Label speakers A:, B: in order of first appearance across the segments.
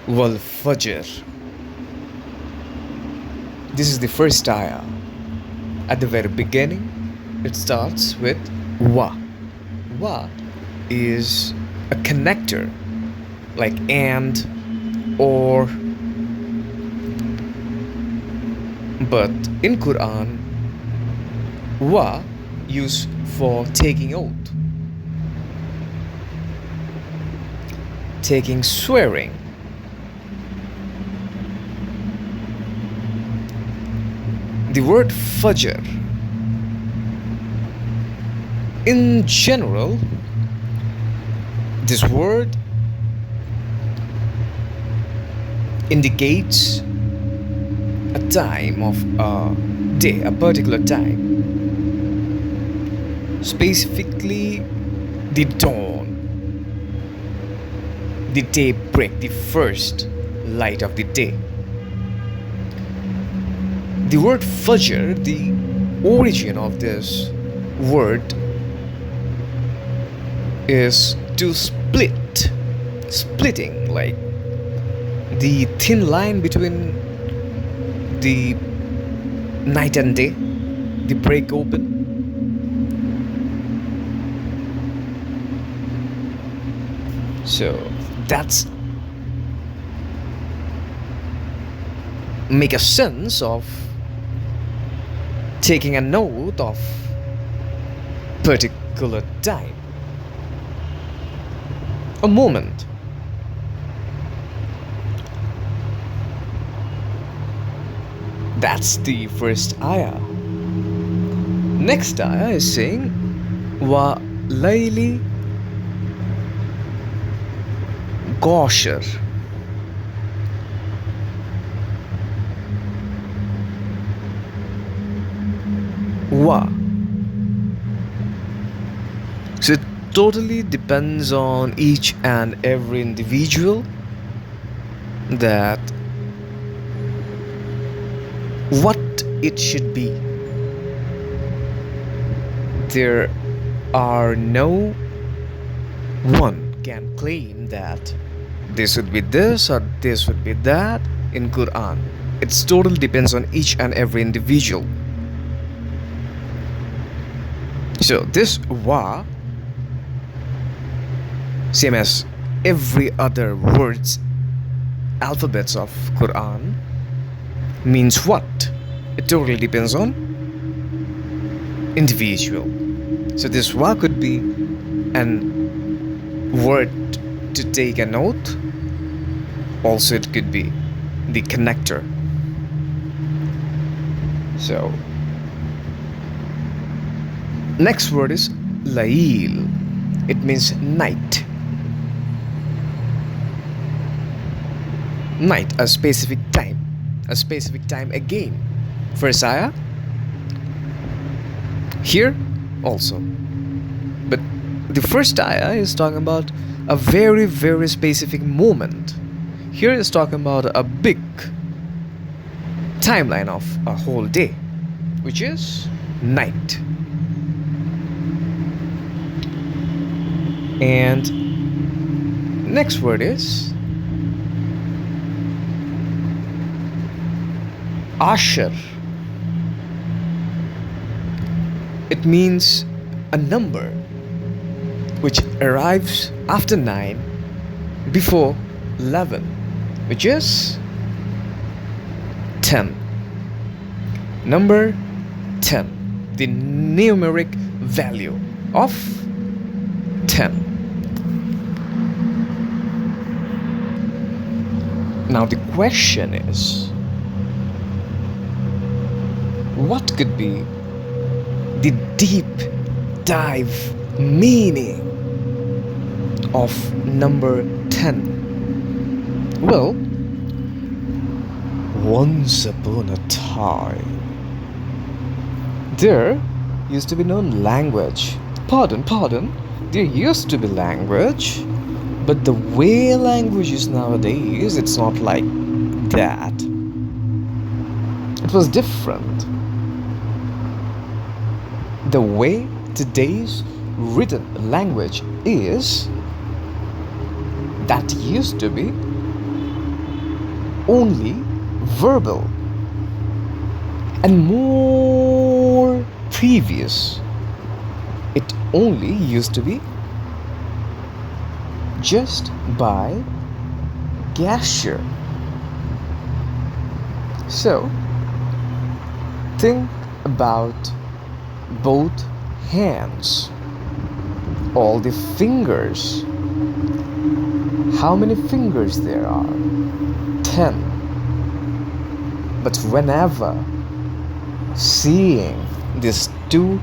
A: Wal Fajr. This is the first ayah. At the very beginning, it starts with Wa. Wa is a connector, like and, or. But in Quran, Wa used for taking oath, taking swearing. The word Fajr, in general, this word indicates a time of a day, a particular time, specifically the dawn, the daybreak, the first light of the day. The word Fajr, the origin of this word is to split, splitting, like the thin line between the night and day, the break open. So that's make a sense of taking a note of particular time, a moment. That's the first ayah. Next ayah is saying wa layli gosher. Wa. So it totally depends on each and every individual that what it should be. There are no one can claim that this would be this or this would be that in Quran. It totally depends on each and every individual. So this wa, same as every other words, alphabets of Quran, means what? It totally depends on individual. So this wa could be an word to take an oath. Also it could be the connector. So next word is Layl. It means night. Night, a specific time. A specific time again. First ayah. Here also. But the first ayah is talking about a very, very specific moment. Here is talking about a big timeline of a whole day, which is night. And next word is Asher. It means a number which arrives after 9, before 11, which is 10. Number 10, the numeric value of 10. Now the question is, what could be the deep dive meaning of number 10? Well, once upon a time, there used to be no language. Pardon, there used to be language, but the way language is nowadays, it's not like that. It was different. The way today's written language is, that used to be only verbal and more previous. It only used to be just by gesture. So think about both hands, all the fingers. How many fingers there are? 10. But whenever seeing these two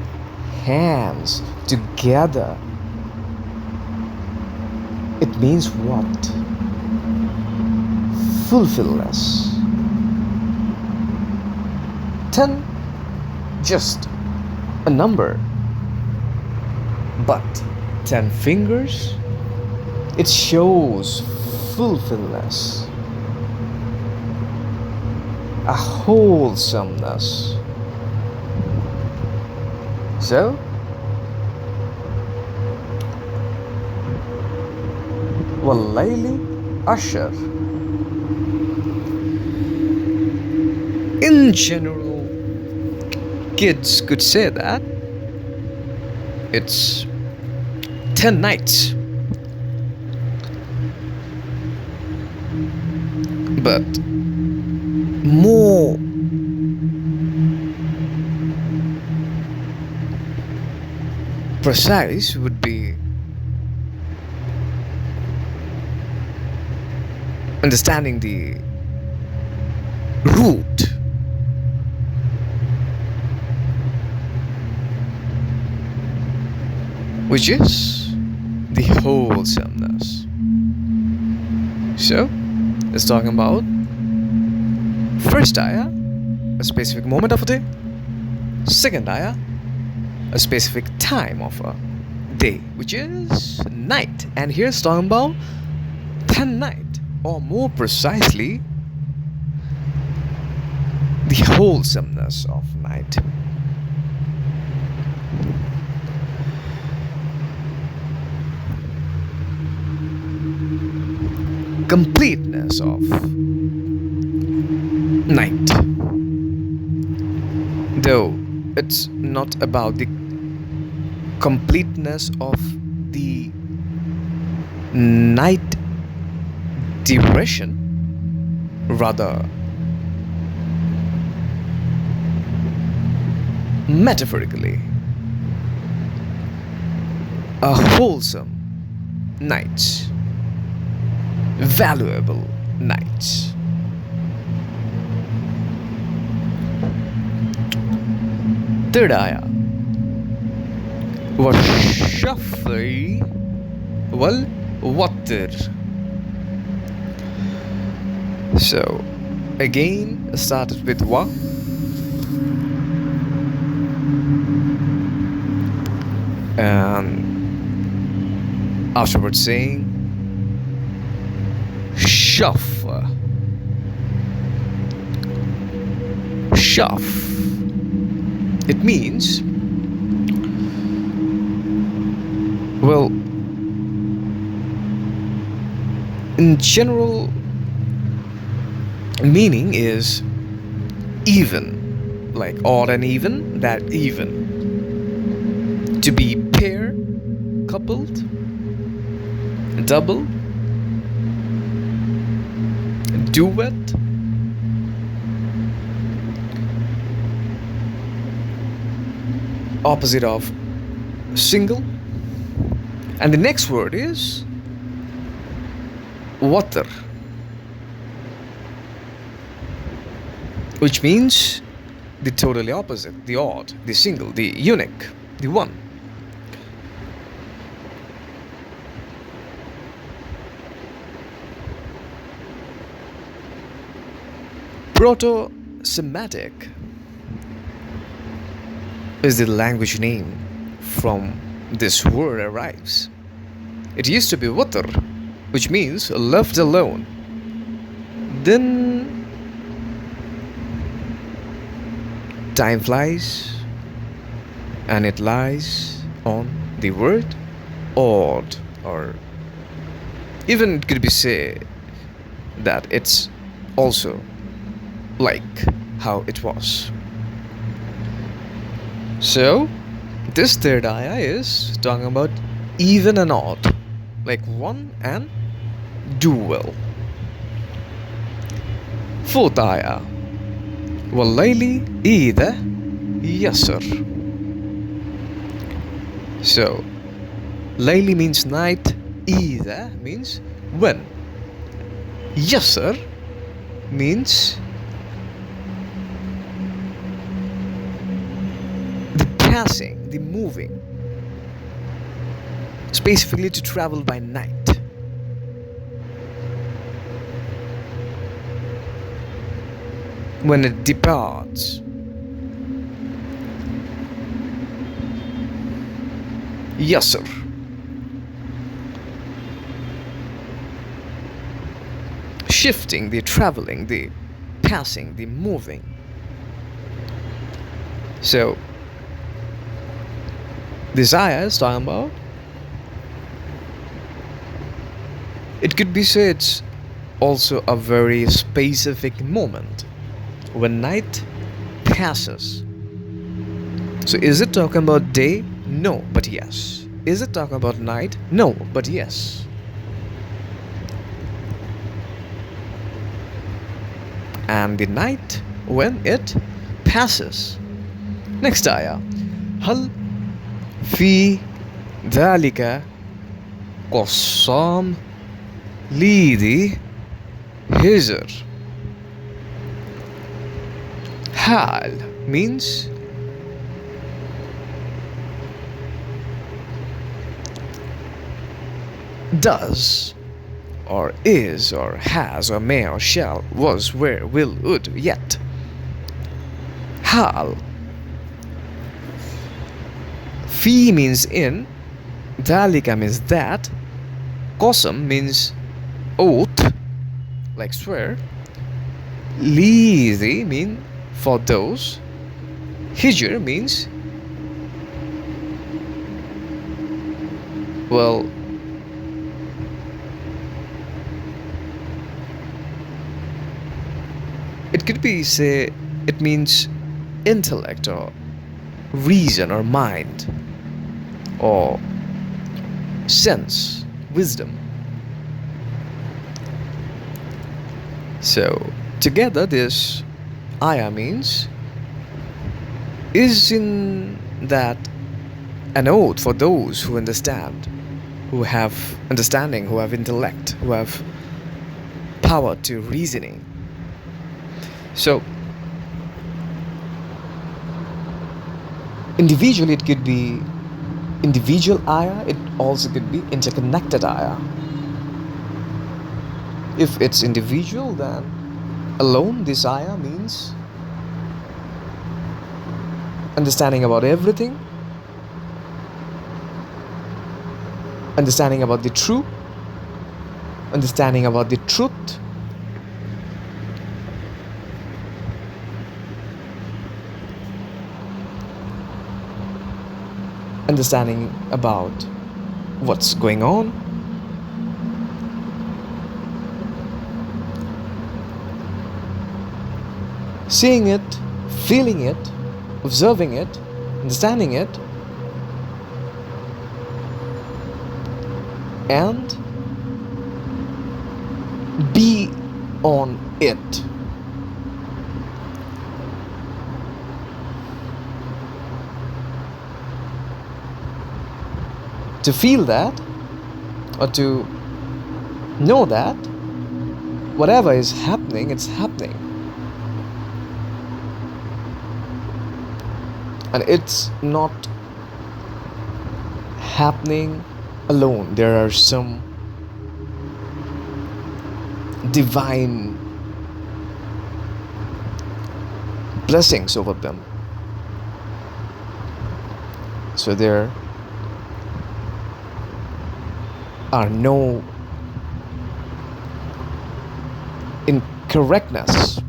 A: hands together, it means what? Fulfillness. 10, just a number. But 10 fingers, it shows fulfillness, a wholesomeness. So, Wallayli Ashar. In general, kids could say that it's 10 nights. But more precise would be understanding the root, which is the wholesomeness. So, it's talking about first ayah, a specific moment of a day. Second ayah, a specific time of a day, which is night. And here it's talking about 10 night, or more precisely, the wholesomeness of night. Completeness of night. Though it's not about the completeness of the night duration, rather metaphorically, a wholesome night, valuable night. Third ayah, والشفع والوتر. So again started with wa, and afterwards saying shaf. Shaf, it means, well, in general meaning is even, like odd and even, that even. To be pair, coupled, double, duet, opposite of single. And the next word is water, which means the totally opposite, the odd, the single, the unique, the one. Proto-Semitic is the language name from this word arrives. It used to be water, which means left alone. Then time flies and it lies on the word odd, or even it could be said that it's also like how it was. So, this third ayah is talking about even and odd, like one and do well. Fourth ayah, Walayli Ida Yasr. So, Layli means night, Ida means when. Yasr means the passing, the moving, specifically to travel by night. When it departs. Yasr. Shifting, the traveling, the passing, the moving. So, this ayah is talking about, it could be said it's also a very specific moment when night passes. So, is it talking about day? No, but yes. Is it talking about night? No, but yes. And the night when it passes. Next ayah. Hal fi dhalika qassam lidi hizr. Hal means does, or is, or has, or may, or shall, was, were, will, would, yet. Hal. Fi means in, Dalika means that, Qasam means oath, like swear, Lizi mean for those, Hijr means, well, it could be, say, it means intellect or reason or mind or sense, wisdom. So, together, this ayah means is in that an oath for those who understand, who have understanding, who have intellect, who have power to reasoning. So, individually it could be individual ayah, it also could be interconnected ayah. If it's individual, then alone this ayah means understanding about everything, understanding about the truth, understanding about the truth, understanding about what's going on, seeing it, feeling it, observing it, understanding it, and be on it. To feel that, or to know that whatever is happening, it's happening. And it's not happening alone. There are some divine blessings over them. So there are no incorrectness.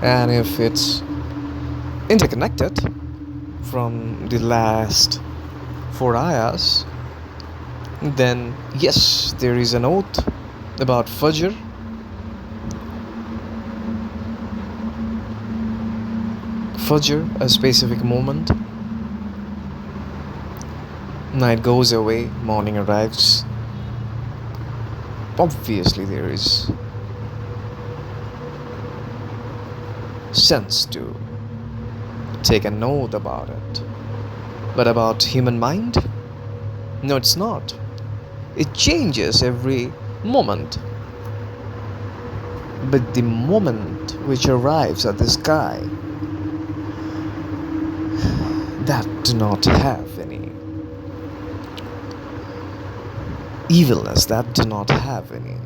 A: And if it's interconnected from the last four ayahs, then yes, there is an oath about Fajr. Fajr, a specific moment. Night goes away, morning arrives. Obviously, there is sense to take a note about it. But about human mind? No, it's not. It changes every moment. But the moment which arrives at the sky, that do not have any evilness, that do not have any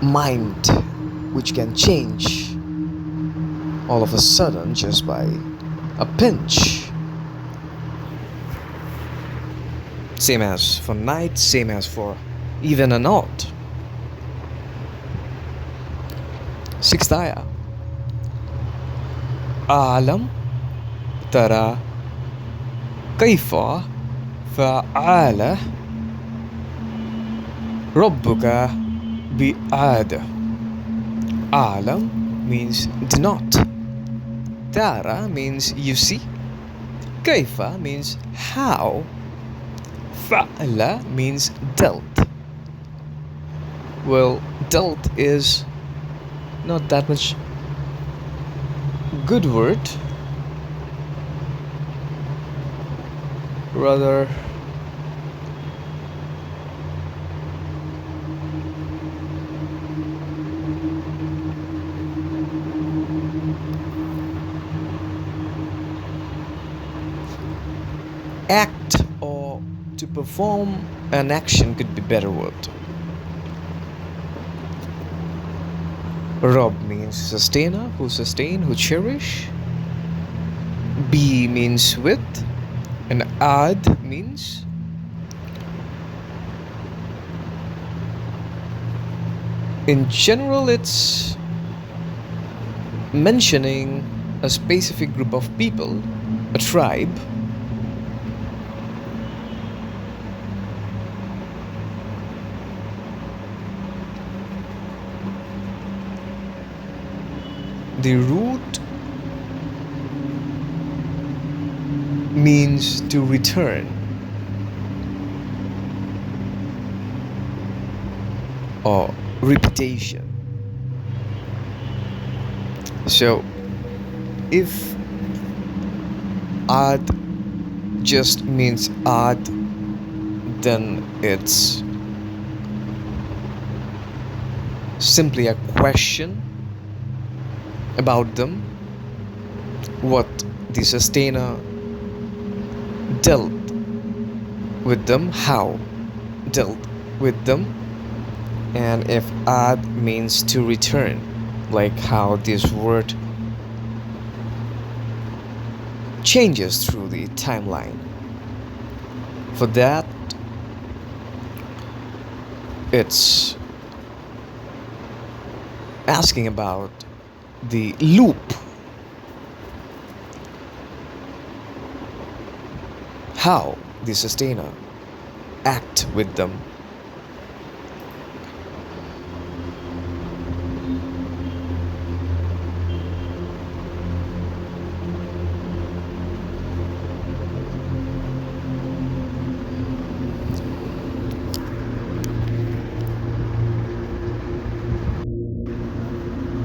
A: mind which can change all of a sudden just by a pinch. Same as for night, same as for even a knot. Sixth ayah. Alam tara kaifa fa'ala rabbuka bi'ad. Alam means do not. Tara means you see. Kaifa means how. Fa'ala means dealt. Well, dealt is not that much good word. Rather, act or to perform an action could be better word. Rob means sustainer, who sustain, who cherish. Be means with, and ad means in general it's mentioning a specific group of people, a tribe. The root means to return or repetition. So if ad just means ad, then it's simply a question about them, what the sustainer dealt with them, how dealt with them. And if ad means to return, like how this word changes through the timeline, for that it's asking about the loop, how the sustainer act with them.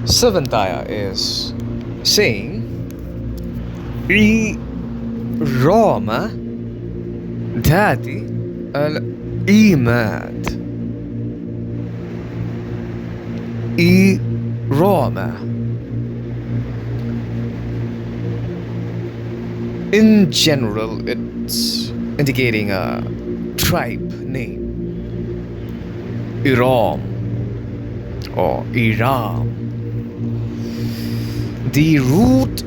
A: Seventh ayah is saying Rama Dhati al Imad. Rama. In general, it's indicating a tribe name. Iram or Iram. The root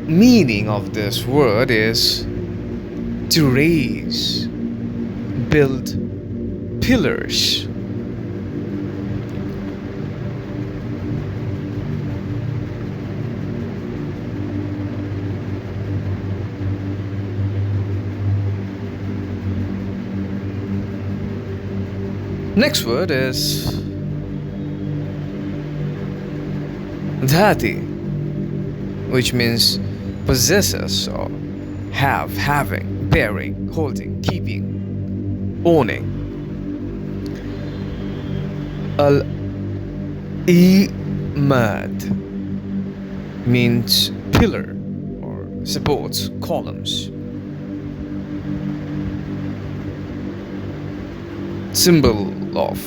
A: meaning of this word is to raise, build pillars. Next word is dhati, which means possesses or have, having, bearing, holding, keeping, owning. Al imad means pillar or supports, columns. Symbol of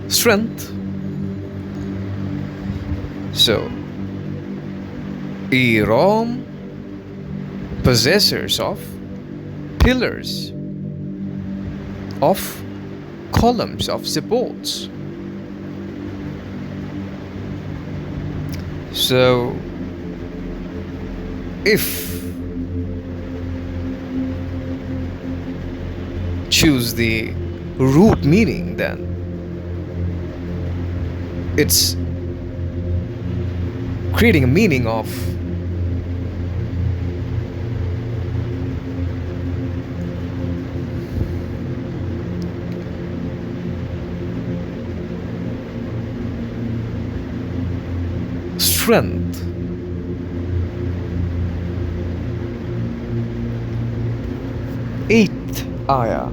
A: strength. So, Iram, possessors of pillars, of columns, of supports. So, if choose the root meaning, then it's creating a meaning of strength. Eighth ayah.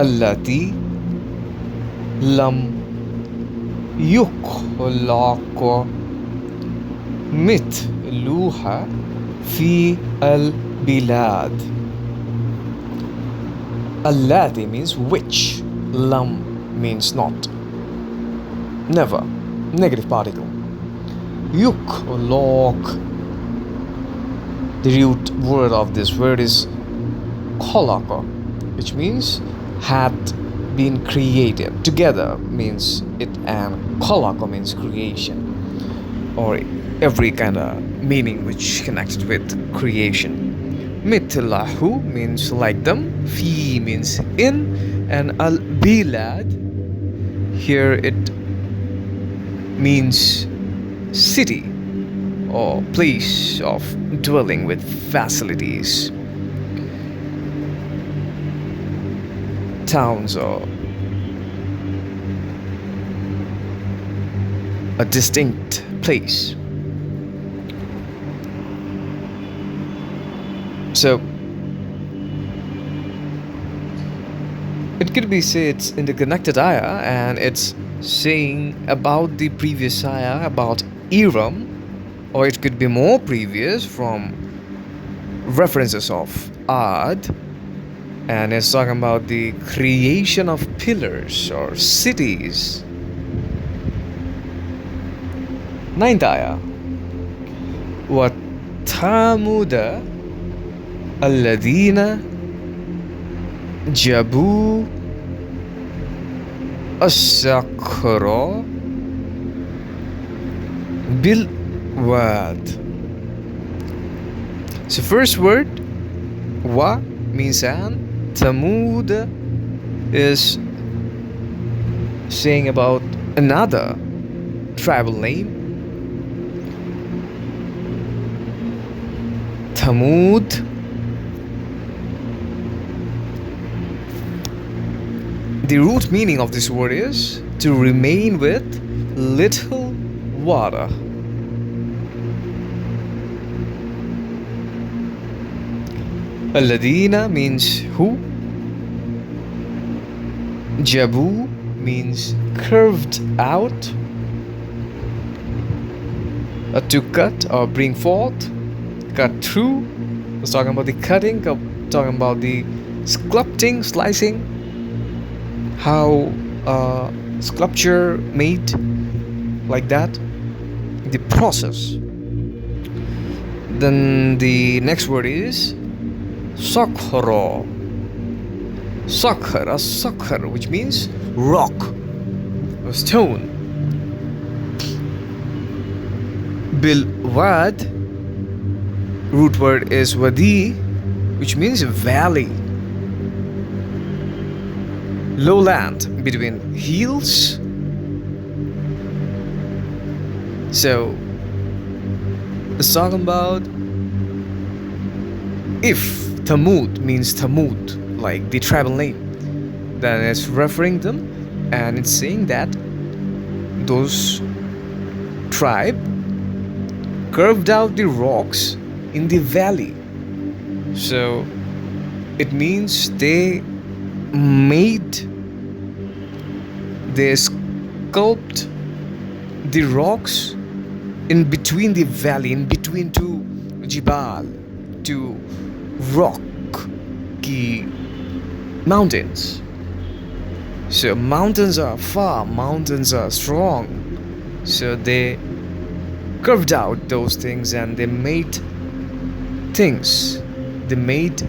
A: Allati lam yukhlaq mithluha fi al-bilad. Allati means which. Lam means not. Never. Negative particle. Yukhlaq. The root word of this word is khalaqa, which means had been created. Together means it, and khalaqa means creation, or every kind of meaning which connected with creation. Mithlahu means like them, fi means in, and al bilad here it means city or place of dwelling with facilities, towns, or a distinct place. So it could be said it's in the connected ayah, and it's saying about the previous ayah about Iram, or it could be more previous from references of Ad, and it's talking about the creation of pillars or cities. Ninth ayah. وَثَمُودَ الَّذِينَ جَابُوا الصَّخْرَ بِالْوَادِ. So first word, wa means and. Thamud is saying about another tribal name. Thamud. The root meaning of this word is to remain with little water. Alladina means who. Jabu means curved out, to cut or bring forth, cut through. It's talking about the cutting, talking about the sculpting, slicing, how sculpture made like that, the process. Then the next word is Sakhra. Sakhar, a sakhar, which means rock or stone. Bilwad, root word is wadi, which means valley, lowland between hills. So it's talking about if Thamud means Thamud, like the tribal name, then it's referring them, and it's saying that those tribe curved out the rocks in the valley. So it means made they sculpt the rocks in between the valley, in between two jibal, two rocky mountains. So mountains are far, mountains are strong. So they curved out those things and they made things. They made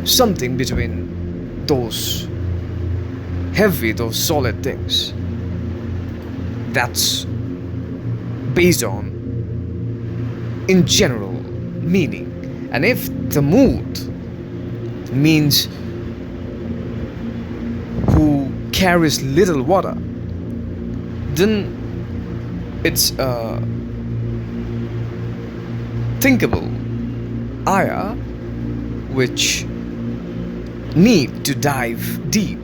A: something between those heavy, those solid things. That's based on, in general, meaning. And if the mood means who carries little water, then it's a thinkable ayah which need to dive deep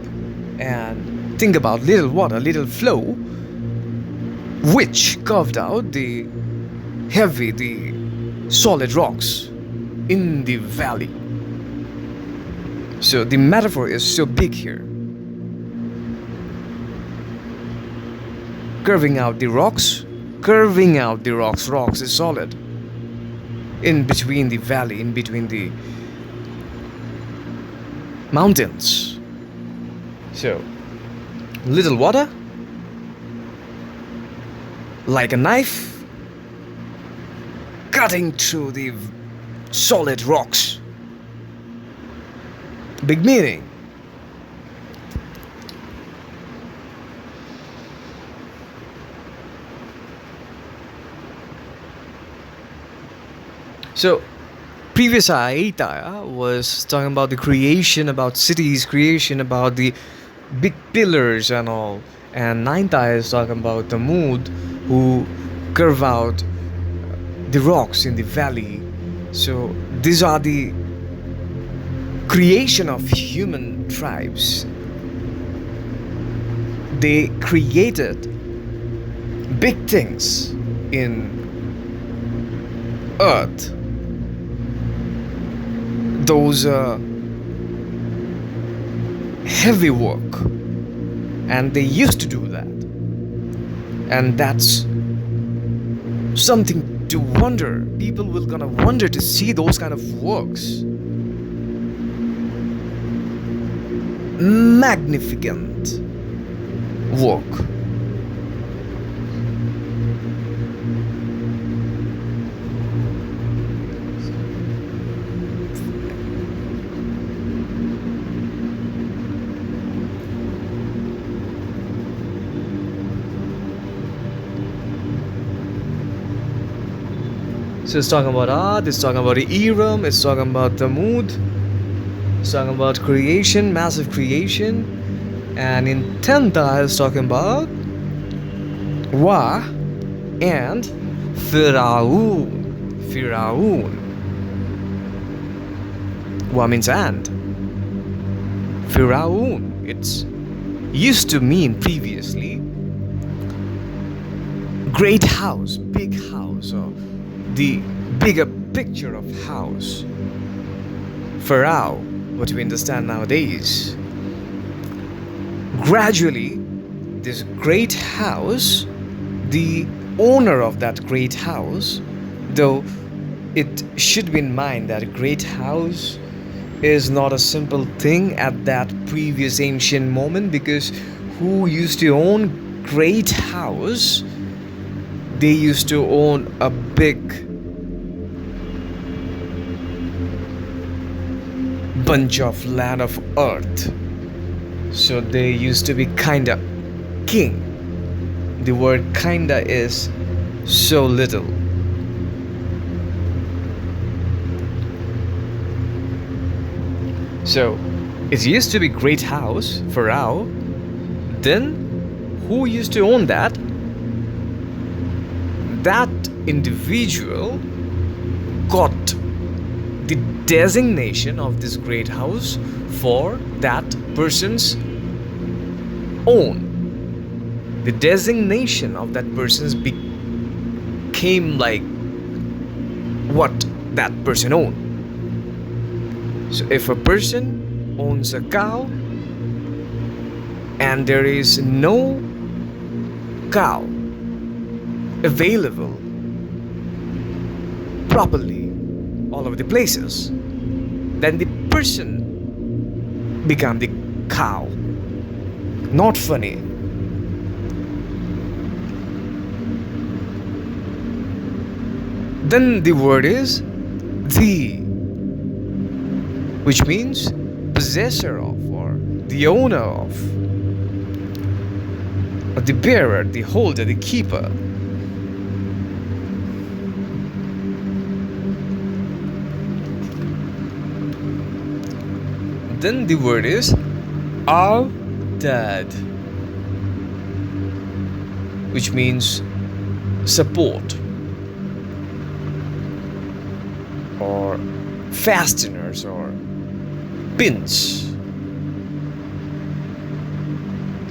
A: and think about little water, little flow, which carved out the heavy, the solid rocks in the valley. So the metaphor is so big here. Curving out the rocks, rocks is solid. In between the valley, in between the mountains. So, little water, like a knife, cutting through the solid rocks. Big meaning. So, previous ayah was talking about the creation, about cities, creation, about the big pillars and all. And ninth ayah is talking about the mood who curve out the rocks in the valley. So, these are the creation of human tribes. They created big things in earth. Those heavy work, and they used to do that, and that's something to wonder. People will gonna wonder to see those kind of works. Magnificent work. So it's talking about art, it's talking about Eram, it's talking about the mood, it's talking about creation, massive creation, and in 10th ayah it's talking about Wa and Firaun. Wa means and. Firaun, it's used to mean previously great house, big house, or the bigger picture of house. Pharaoh, what we understand nowadays. Gradually, this great house, the owner of that great house, though it should be in mind that a great house is not a simple thing at that previous ancient moment, because who used to own great house, they used to own a big bunch of land of earth. So they used to be kinda king. The word kinda is so little. So it used to be great house, Pharaoh. Then who used to own that? That individual got the designation of this great house for that person's own. The designation of that person's became like what that person owned. So if a person owns a cow and there is no cow available properly all over the places, then the person become the cow. Not funny. Then the word is the, which means possessor of, or the owner of, or the bearer, the holder, the keeper. Then the word is dad, which means support or fasteners or pins,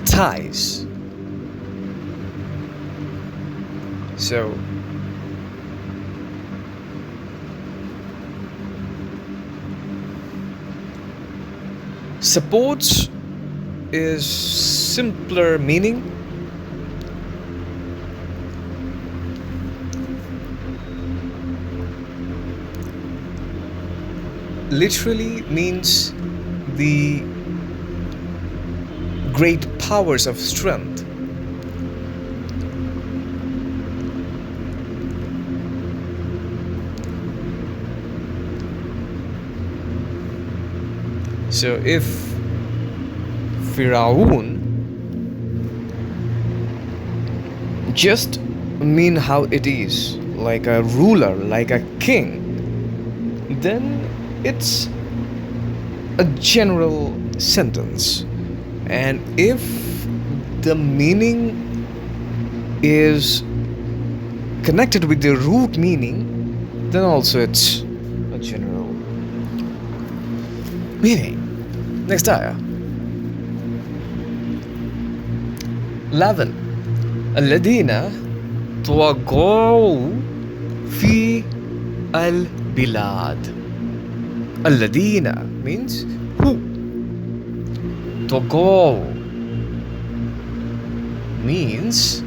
A: ties. So supports is simpler meaning. Literally means the great powers of strength. So if Firaun just mean how it is, like a ruler, like a king, then it's a general sentence. And if the meaning is connected with the root meaning, then also it's a general meaning. Next ayah. 11. الذين طغوا في البلاد. الذين means who. طغوا means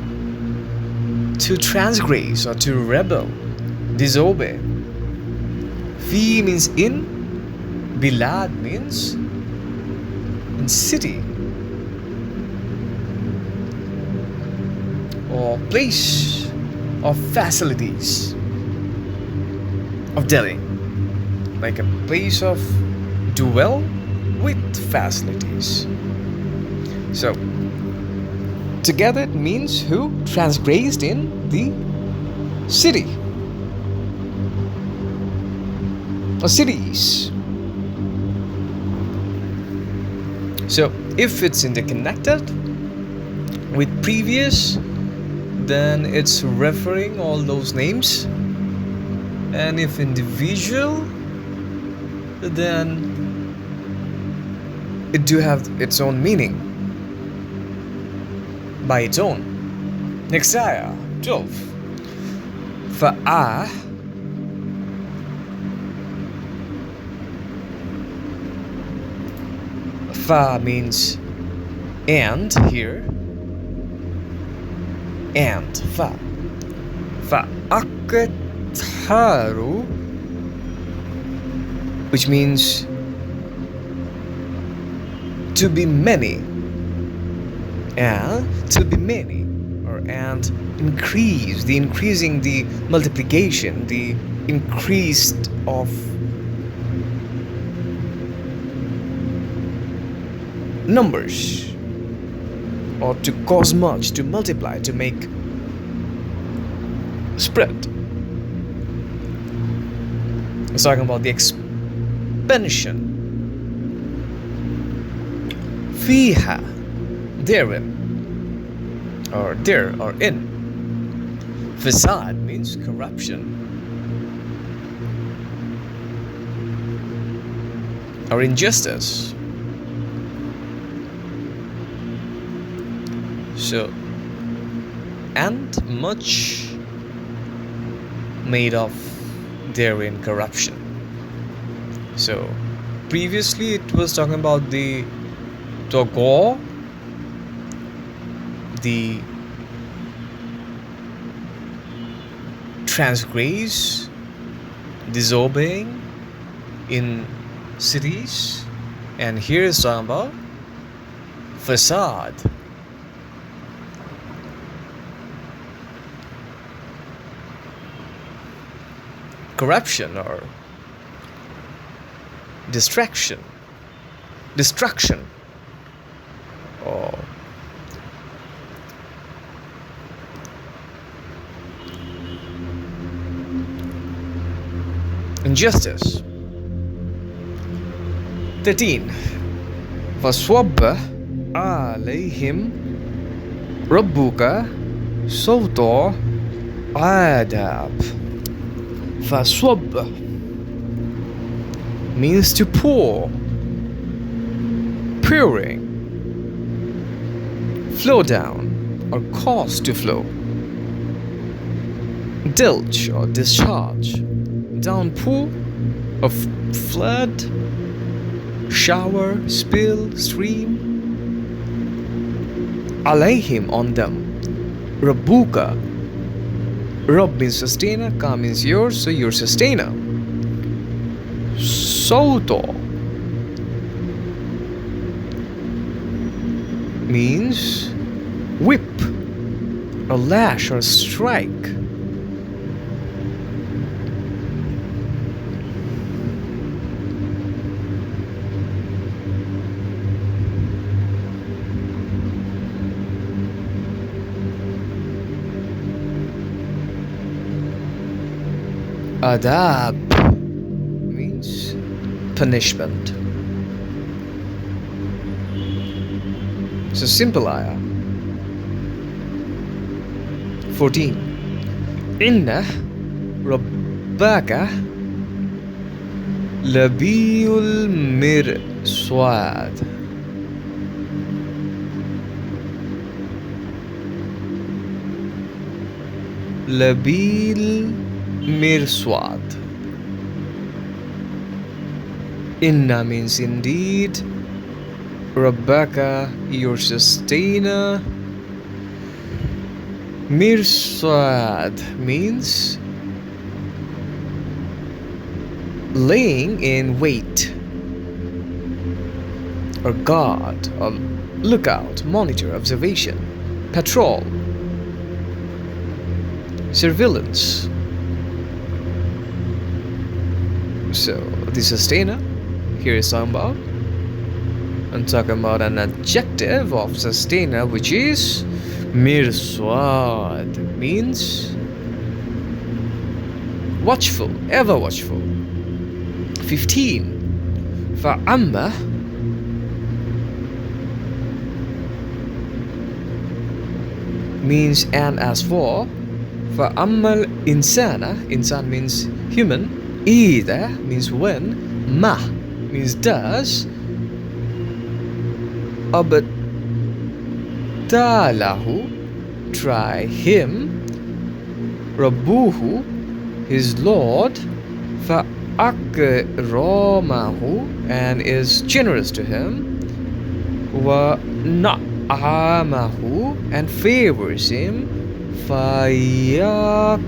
A: to transgress or to rebel, disobey. Fi means in. Bilad means in city or place of facilities of dwelling, like a place of dwell with facilities. So together it means who transgressed in the city or cities. So if it's interconnected with previous, then it's referring all those names. And if individual, then it do have its own meaning by its own. Next ayah, 12. Fa'ah Fa means and here, and fa. Fa'aktaru, which means to be many, and to be many, or and increase, the increasing, the multiplication, the increased of numbers, or to cause much, to multiply, to make spread. It's talking about the expansion. Fiha, therein, or there, or in. Fasad means corruption or injustice. So, and much made of therein corruption. So, previously it was talking about the Togo, the transgress, disobeying in cities, and here is talking about facade. Corruption or destruction, or injustice. 13. فصب عليهم ربك صوت عذاب. فصب means to pour, pouring, flow down or cause to flow, dilge or discharge, downpour of flood, shower, spill, stream. Alayhim, on them. Rabbuka, Rabb means sustainer, Ka means yours, so your sustainer. Sauto means whip or lash or strike. Adab means punishment. So simple ayah. 14. Inna rabbaka labiyul mirswad. Labil mirswad. Inna means indeed, Rabbaka, your sustainer. Mirswad means laying in wait, or guard, or lookout, monitor, observation, patrol, surveillance. So the sustainer here is talking about, I'm talking about an adjective of sustainer, which is mirswad, means watchful, ever watchful. 15. Fa'amma means and as for. Fa'ammal insana, insan means human. Either means when. Ma means does. Abtalahu, try him. Rabbuhu, his Lord. Fa'akramahu, and is generous to him. Wa na'amahu, and favors him. Fayakulu,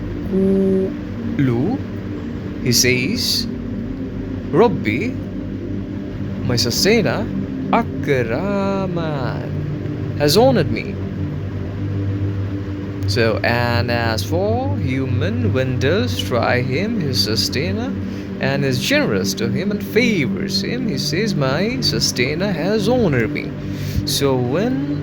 A: he says, Rabbi, my sustainer, Akraman, has honored me. So, and as for human, when does try him, his sustainer, and is generous to him and favors him, he says, my sustainer has honored me. So, when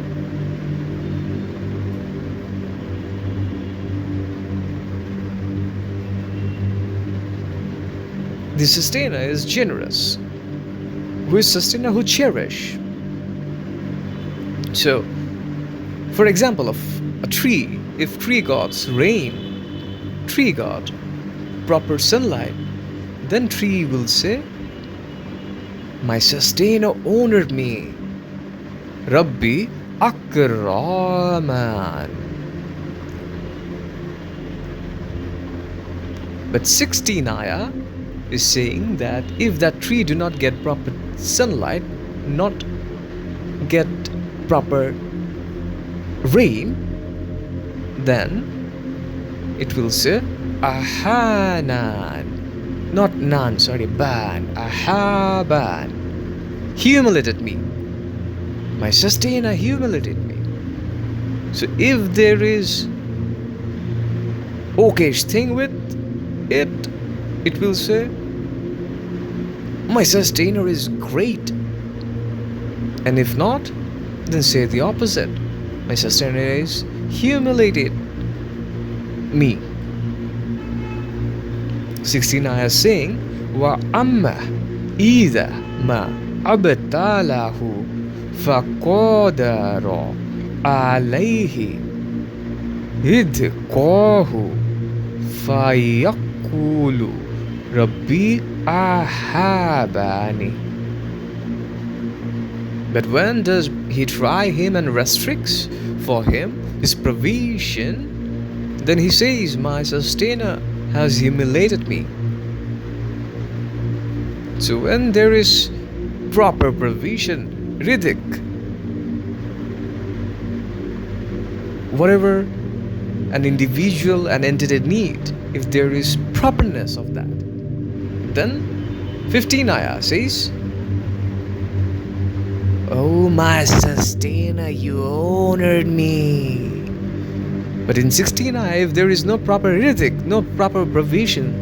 A: the sustainer is generous, who is sustainer, who cherish. So, for example, of a tree, if tree gods rain, tree god, proper sunlight, then tree will say, my sustainer honored me. Rabbi, akraman. But 16 ayah is saying that if that tree do not get proper sunlight, not get proper rain, then it will say ahanan, not nan, sorry, ban, ahaban, humiliated me. My sustainer humiliated me. So if there is okayish thing with it, it will say my sustainer is great. And if not, then say the opposite. My sustainer is humiliated me. 16 ayah saying wa amma idha ma abtalahu faqadara alayhi idqahu fayaqulu rabbi ahabani. But when does he try him and restricts for him his provision, then he says, my sustainer has humiliated me. So when there is proper provision, rizq, whatever an individual and entity need, if there is properness of that, then 15 ayah says, oh my sustainer, you honored me. But in 16 ayah, if there is no proper rizq, no proper provision,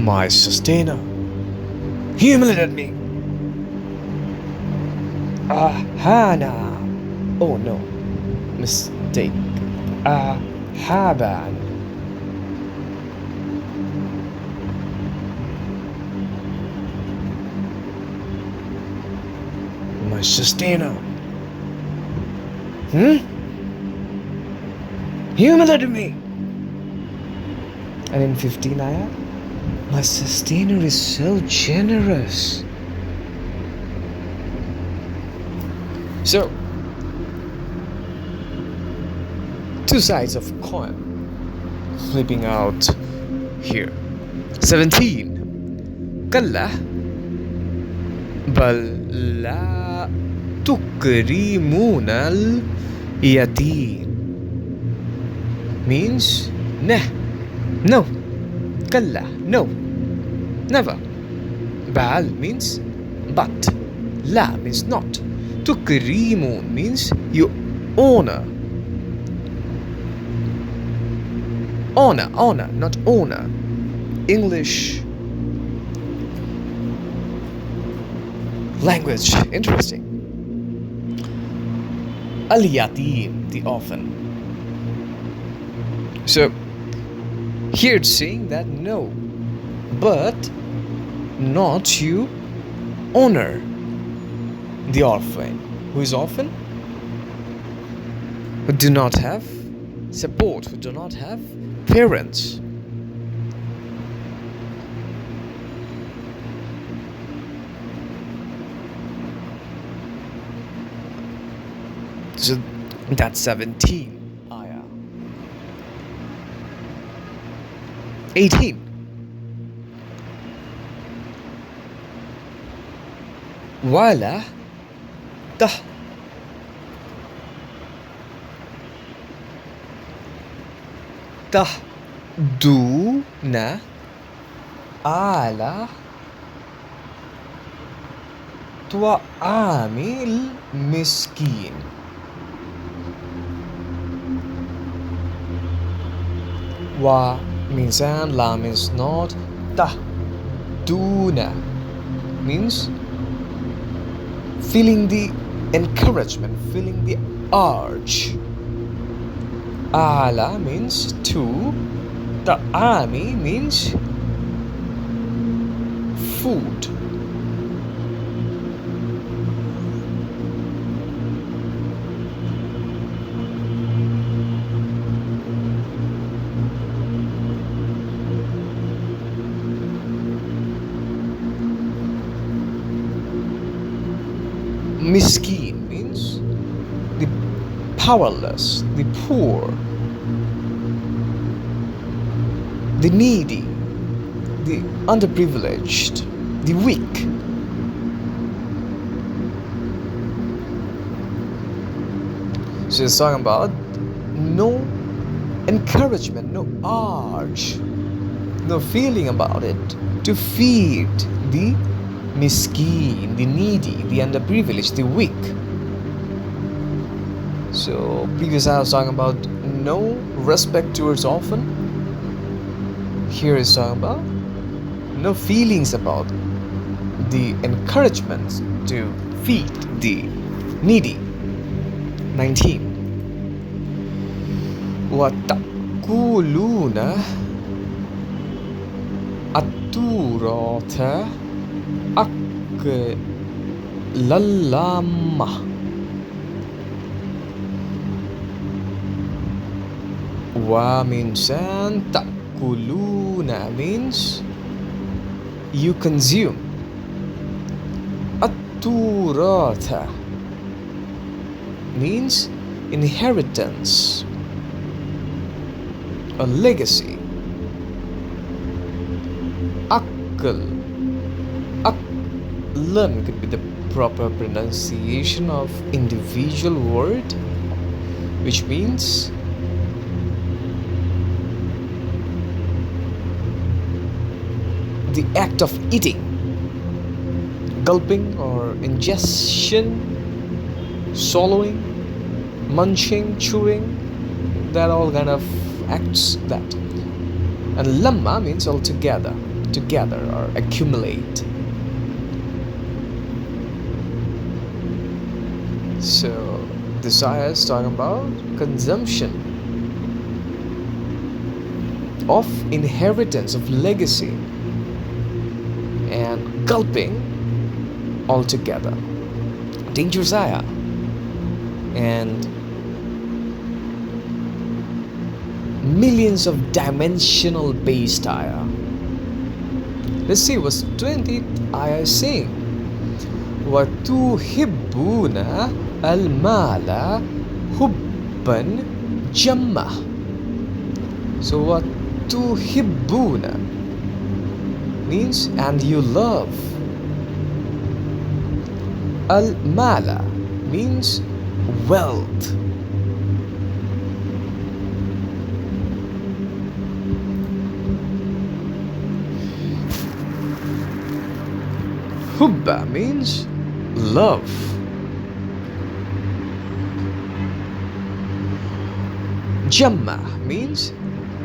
A: my sustainer humiliated me. Ahana. Oh no, mistake. Ahaban. My sustainer. Humiliated me. And in 15 ayah, my sustainer is so generous. So, two sides of a coin flipping out here. 17. Kalla bal la tukrimunal yatim means nah, no, kalla, no, never. Bal means but, la means not. Tukrimun means you honor. Honor, not owner. English language, interesting. Al-yatim, the orphan. So here it's saying that no, but not you honor the orphan. Who is orphan? Who do not have support, who do not have parents. So that's 17 ayah. 18. Wala tahduna ala ta'amil miskin. Wa means and, la means not, tahduna means feeling the encouragement, feeling the urge. Ala means to, ta'ami means food. Miskin means the powerless, the poor, the needy, the underprivileged, the weak. So it's talking about no encouragement, no urge, no feeling about it to feed the miskin, the needy, the underprivileged, the weak. So previous I was talking about no respect towards orphan. Here is talking about no feelings about the encouragement to feed the needy. 19. وَتَأْكُلُونَ التُّرَاثَ أَكْلًا لَمًّا. وَمِنْ تَأْكُلُونَ means you consume. التُّرَاثَ means inheritance, a legacy. Akal, aklan could be the proper pronunciation of individual word, which means the act of eating, gulping or ingestion, swallowing, munching, chewing, that all kind of acts that. And lamma means altogether, together or accumulate. So this ayah is talking about consumption of inheritance, of legacy, and gulping altogether. Dangerous ayah. And millions of dimensional based ayah. Let's see what's 20th ayah is saying. وَتُحِبُّونَ الْمَالَ حُبًّا جَمًّا. So وَتُحِبُّونَ means and you love. Al-mala means wealth. Hubba means love. Jamma means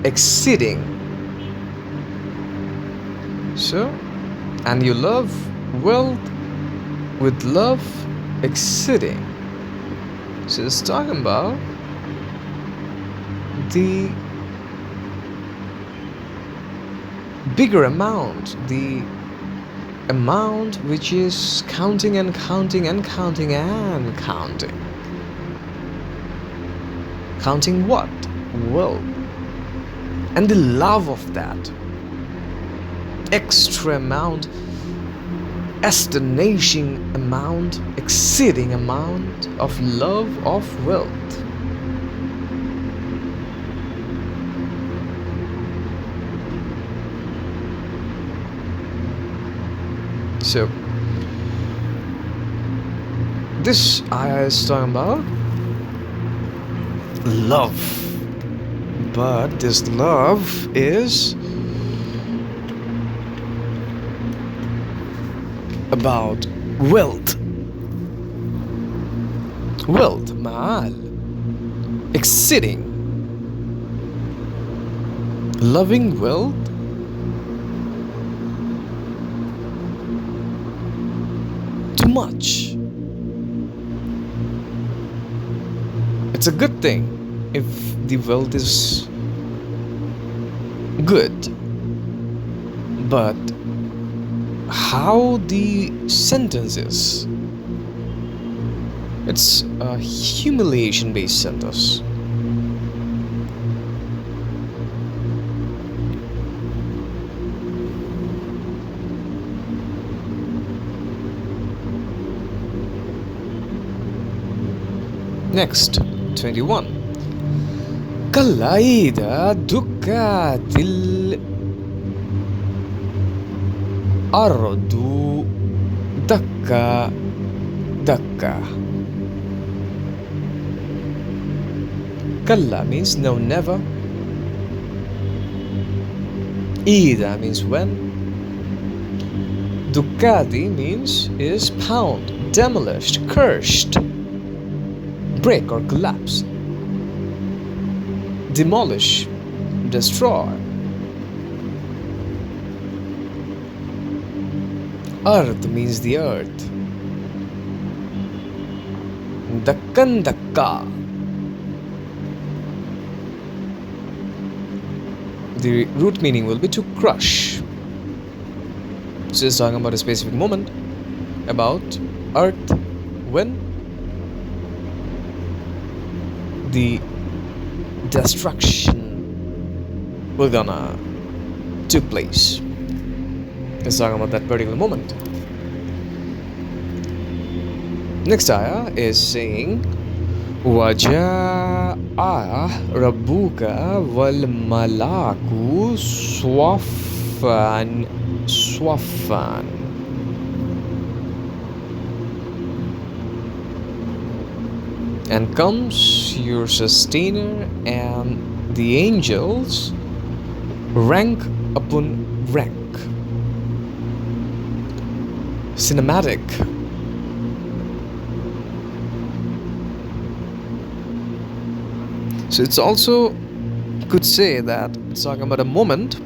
A: exceeding. So, and you love wealth with love exceeding. So it's talking about the bigger amount, the amount which is counting and counting and counting and counting. Counting what? Wealth. And the love of that extra amount, astonishing amount, exceeding amount of love of wealth. So this ayah is talking about love, but this love is about wealth. Wealth, ma'al, exceeding, loving wealth, too much. It's a good thing if the wealth is good, but how the sentence is, it's a humiliation based sentence. Next, 21. كلا إذا دكت الأرض دكا دكا. Kalla means no, never. Ida means when. Dukkati means is pound, demolished, cursed, break or collapse, demolish, destroy. Earth means the earth. Dakkan dakka. The root meaning will be to crush. So it's talking about a specific moment, about earth, when the destruction will gonna took place. It's talking about that particular moment. Next ayah is saying وَجَاءَ رَبُّكَ وَالْمَلَكُ صَفًّا صَفًّا. And comes your sustainer and the angels rank upon rank. Cinematic. So it's also could say that it's talking about a moment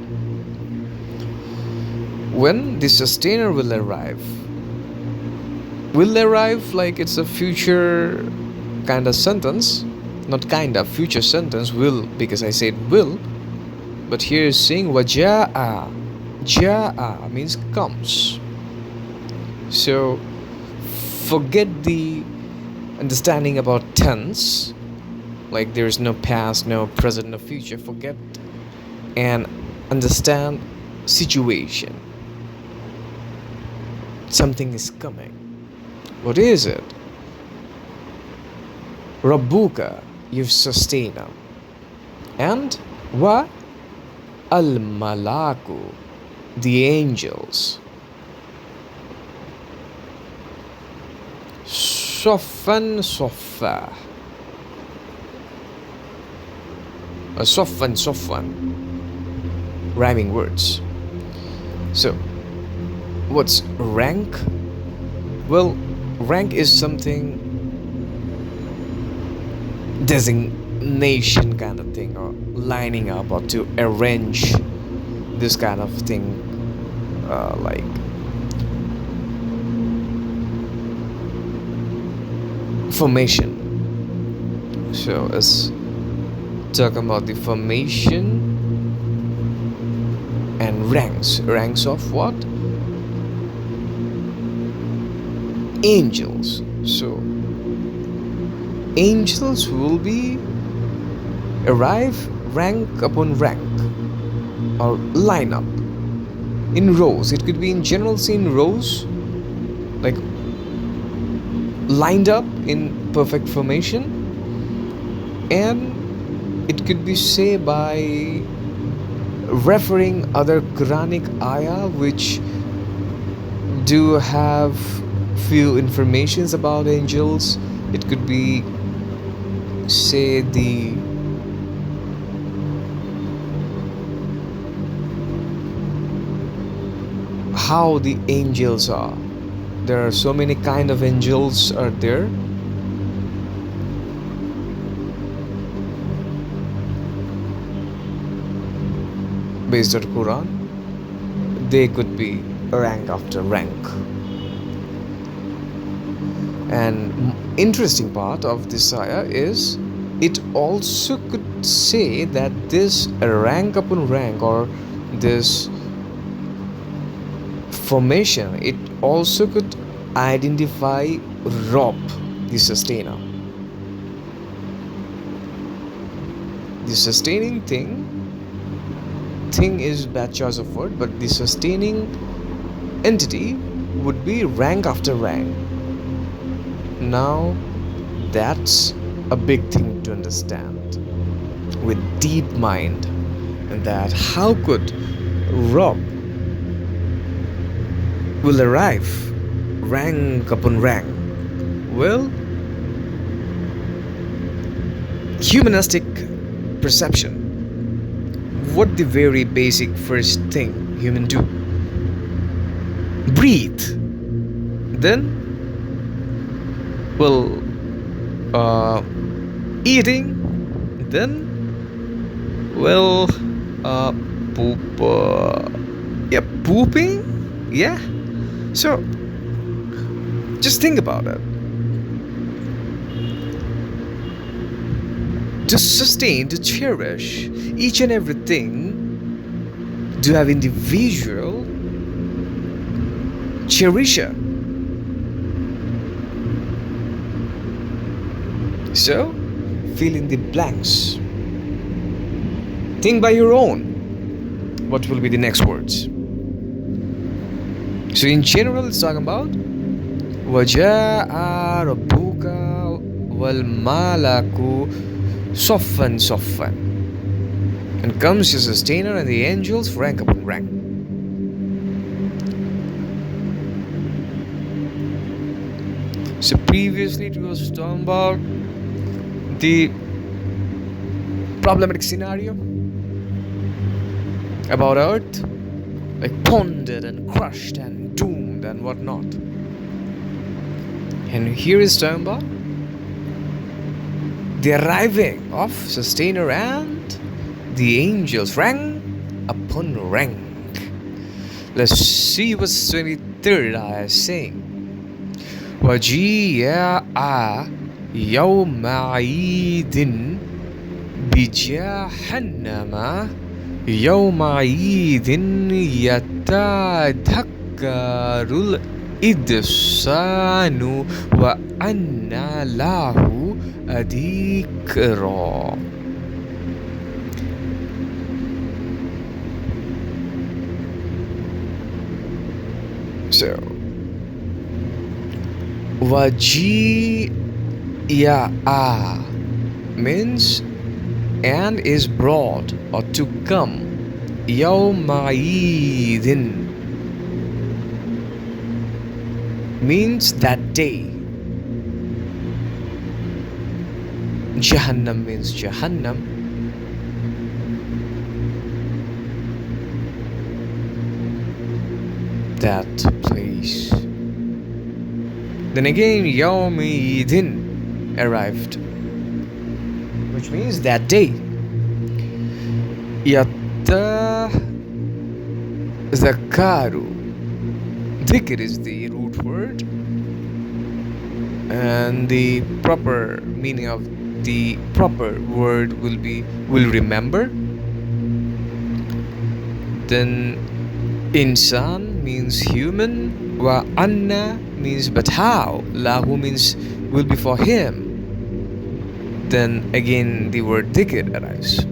A: when the sustainer will arrive. Will arrive like it's a future kind of sentence, not kind of, future sentence, will, because I said will, but here is saying waja'a. Ja'a means comes. So forget the understanding about tense, like there is no past, no present, no future. Forget and understand situation. Something is coming. What is it? Rabbuka, your sustainer. And wa al-malaku, the angels. Soffan soffa. Soffan soffan. Rhyming words. So, what's rank? Well, rank is something, designation kind of thing, or lining up, or to arrange this kind of thing, like formation. So it's talking about the formation and ranks of what? Angels. So angels will be arrive rank upon rank, or line up in rows. It could be in general seen rows, like lined up in perfect formation, and it could be say by referring other Quranic ayah which do have few informations about angels. It could be say the how the angels are. There are so many kind of angels are there. Based on Quran, they could be rank after rank. And interesting part of this ayah is it also could say that this rank upon rank, or this formation, it also could identify Rob, the sustainer. The sustaining thing is bad choice of word, but the sustaining entity would be rank after rank. Now that's a big thing to understand with deep mind, and that how could Rob will arrive rank upon rank. Well, humanistic perception. What the very basic first thing human do? Breathe. Then, well, eating. Then, well, poop. Yeah, pooping. Yeah. So, just think about it. To sustain, to cherish each and everything, to have individual cherisher. So, fill in the blanks. Think by your own. What will be the next words? So, in general, it's talking about وَجَاءَ رَبُّكَ وَالْمَلَكُ صَفًّا صَفًّا. And comes your sustainer and the angels rank upon rank. So previously it was talking about the problematic scenario about Earth, like pondered and crushed and doomed and whatnot. And here is talking about the arriving of sustainer and the angels rank upon rank. Let's see what's 23rd ayah is saying. وَجِيَاءَ يَوْمَعِيدٍ بِجَهَنَّمَ يَوْمَعِيدٍ يَتَذَكَّرُ الْإِنسَانُ وَأَنَّى لَهُ الذِّكْرَى. So, Waji'a means and is brought or to come. Yawma'idin means that day. Jahannam means Jahannam. That place. Then again, Yawmidin arrived, which means that day. Yatta Zakaru. Dhikr is the root word, and the proper meaning of the proper word will remember. Then insan means human. Wa anna means but how. Lahu means will be for him. Then again the word dhikr arrives.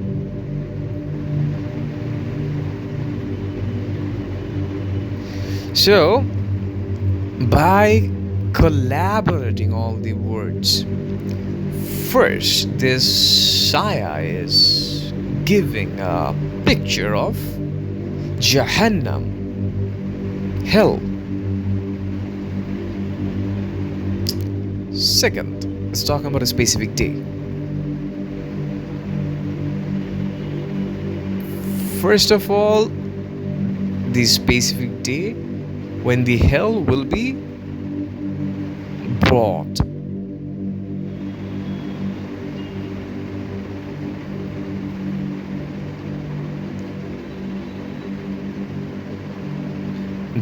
A: So by collaborating all the words, first this ayah is giving a picture of Jahannam, hell. Second, it's talking about a specific day. First of all, the specific day when the hell will be brought.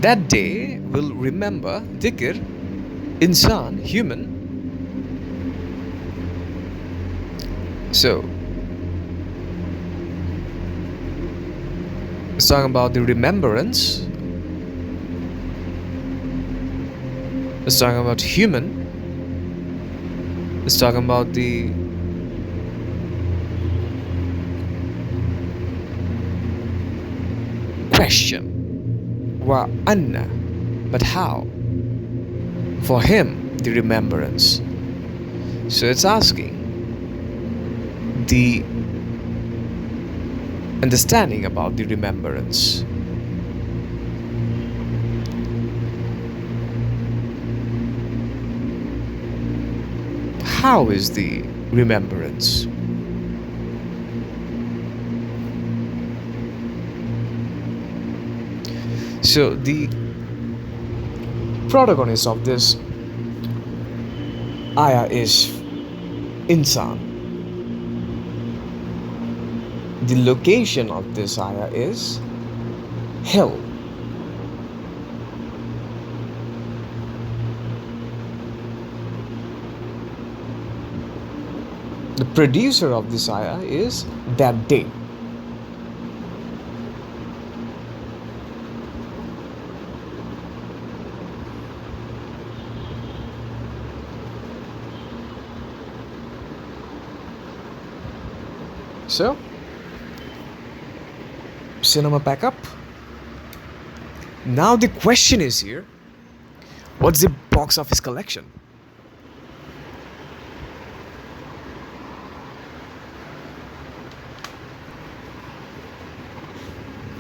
A: That day will remember dhikr, insan, human. So, it's talking about the remembrance. It's talking about human. It's talking about the question. Wa anna, but how? For him, the remembrance. So it's asking, the understanding about the remembrance. How is the remembrance? So the protagonist of this ayah is insan. The location of this ayah is hell. The producer of this ayah is that day. So, cinema pack up. Now the question is here, what's the box office collection?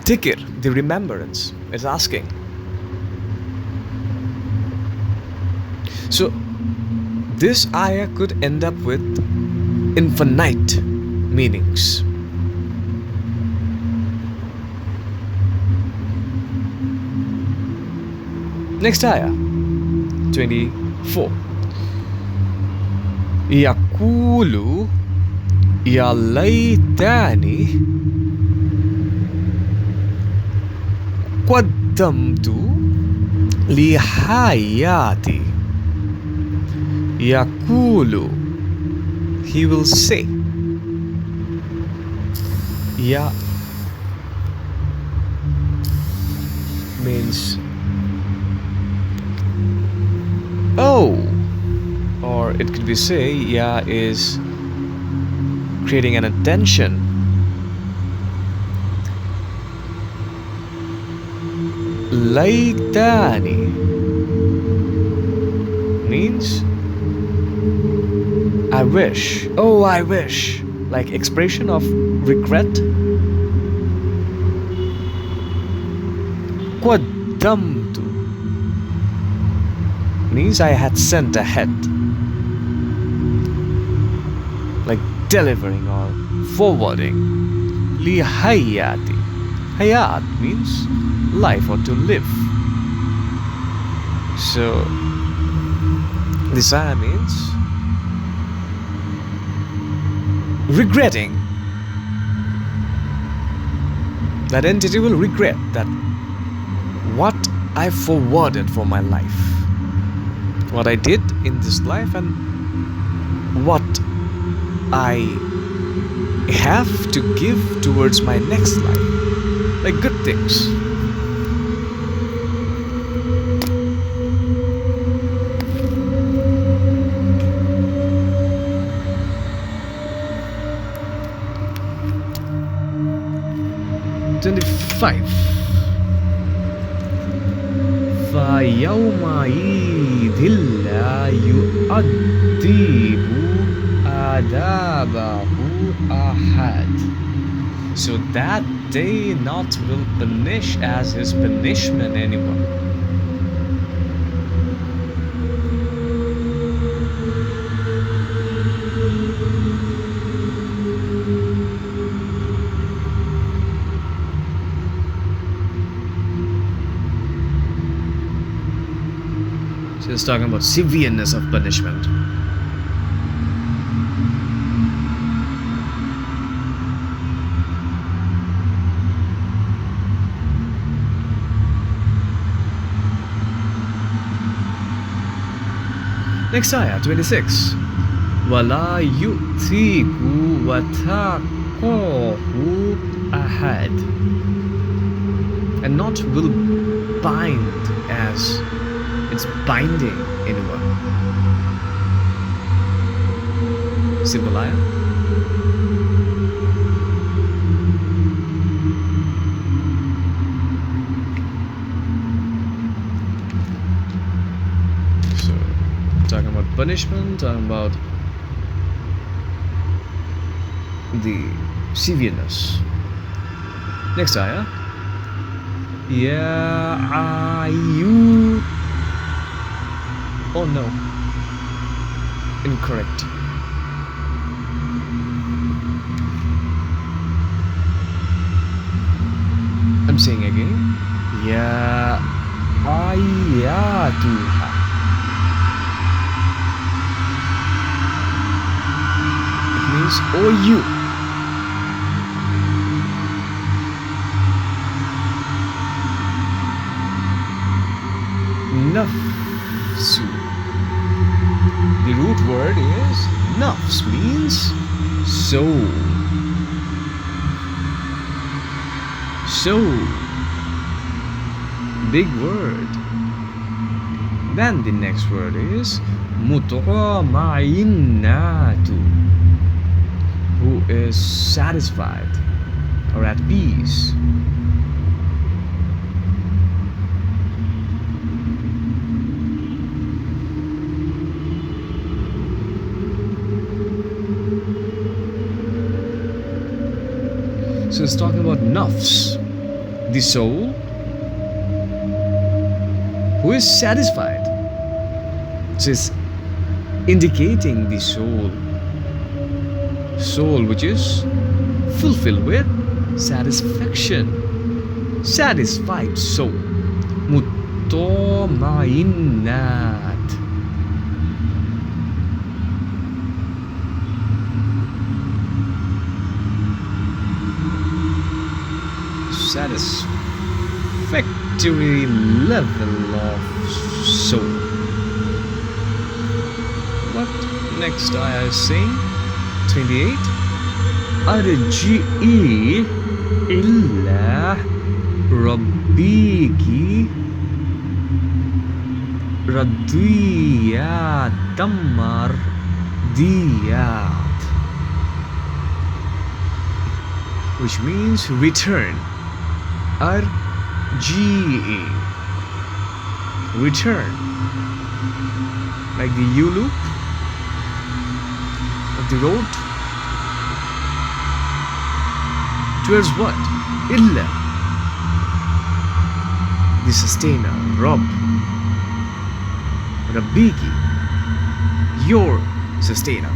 A: Tikir, the remembrance, is asking. So, this ayah could end up with infinite meanings. Next ayah, 24. Yaqulu ya laytani qaddamtu li hayati. Yaqulu, he will say. Ya means oh, or it could be say ya is creating an attention. Laitani means I wish. Oh, I wish. Like expression of regret. Qaddamtu means I had sent ahead. Like delivering or forwarding. Li hayati. Hayat means life or to live. So this ayah means regretting. That entity will regret that what I forwarded for my life, what I did in this life, and what I have to give towards my next life, like good things. فَيَوْمَئِذٍ لَا يُعَذِّبُ عَذَابَهُ أَحَدٌ. So that day not will punish as his punishment anyone. So it's talking about severeness of punishment. Next ayah, 26. وَلَا يُؤْتِيكُ وَثَاقَهُ أَحَدٌ. And not will bind as it's binding anyone. Simple ayah. So, talking about punishment, talking about the severeness. Next ayah. Ya ayu. Oh no. Incorrect. I'm saying again. Ya ayatuha. It means, oh you. Nafsu. The root word is nafs, means soul. Soul. Big word. Then the next word is mutma'innatu, who is satisfied or at peace. So it's talking about nafs, the soul, who is satisfied. So it's indicating the soul which is fulfilled with satisfaction, satisfied soul. Mutma'innat. Satisfactory level of soul. What next ayah is saying? 28. Arji'i illa rabbiki radiyatam mardiyat, which means return. Arji'i, return, like the U loop of the road. Towards what? Illa, the sustainer, Rabb, Rabbiki, your sustainer.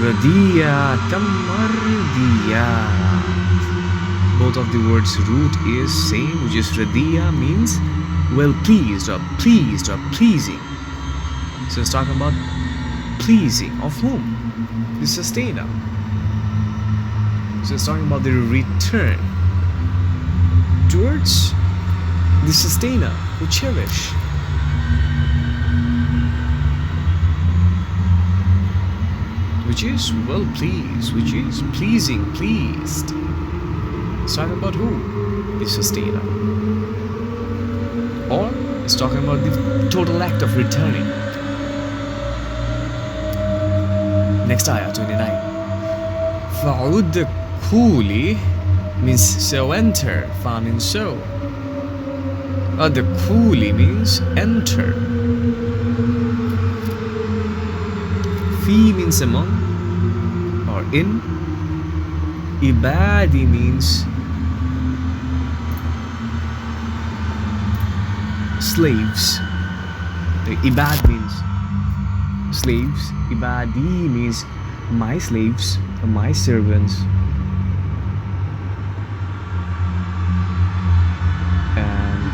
A: Radiyatam mardiyat. Both of the words root is same, which is radiya means well pleased or pleasing. So it's talking about pleasing of whom? The sustainer. So it's talking about the return towards the sustainer who cherish. Which is well pleased, which is pleased. It's talking about who? The sustainer. Or it's talking about the total act of returning. Next ayah, 29. Fa'ud kuli means so enter, fa means so. The kuli means enter. Fi means among or in. Ibadi means slaves. The ibad means slaves. Ibadi means my slaves, my servants. And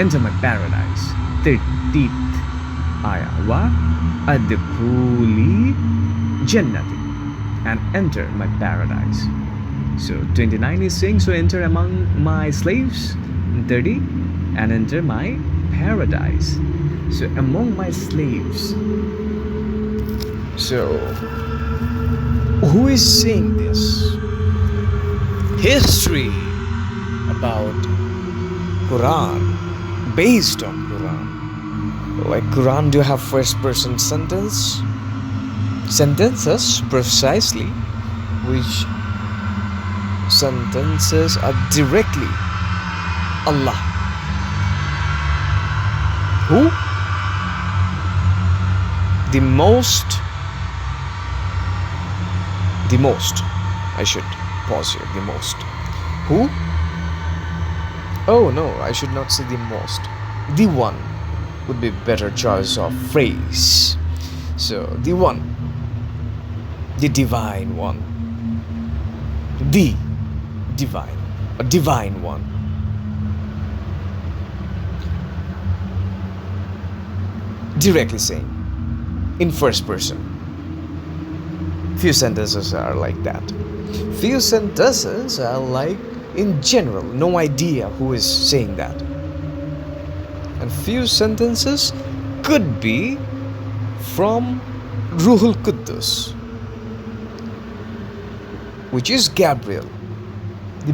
A: enter my paradise. 13th ayah. Wa adkhuli jannati, and enter my paradise. So 29 is saying, so enter among my slaves. 30, and enter my paradise. So among my slaves. So who is saying this? History about Quran, based on Quran. Like Quran do have first person sentences precisely, which sentences are directly Allah. Who? The most. I should pause here. The most. Who? Oh no, I should not say the most. The one would be better choice of phrase. So, the one. The divine one. The divine. A divine one. Directly saying. In first person. Few sentences are like that. Few sentences are like in general, no idea who is saying that. And few sentences could be from Ruhul Quddus, which is Gabriel, the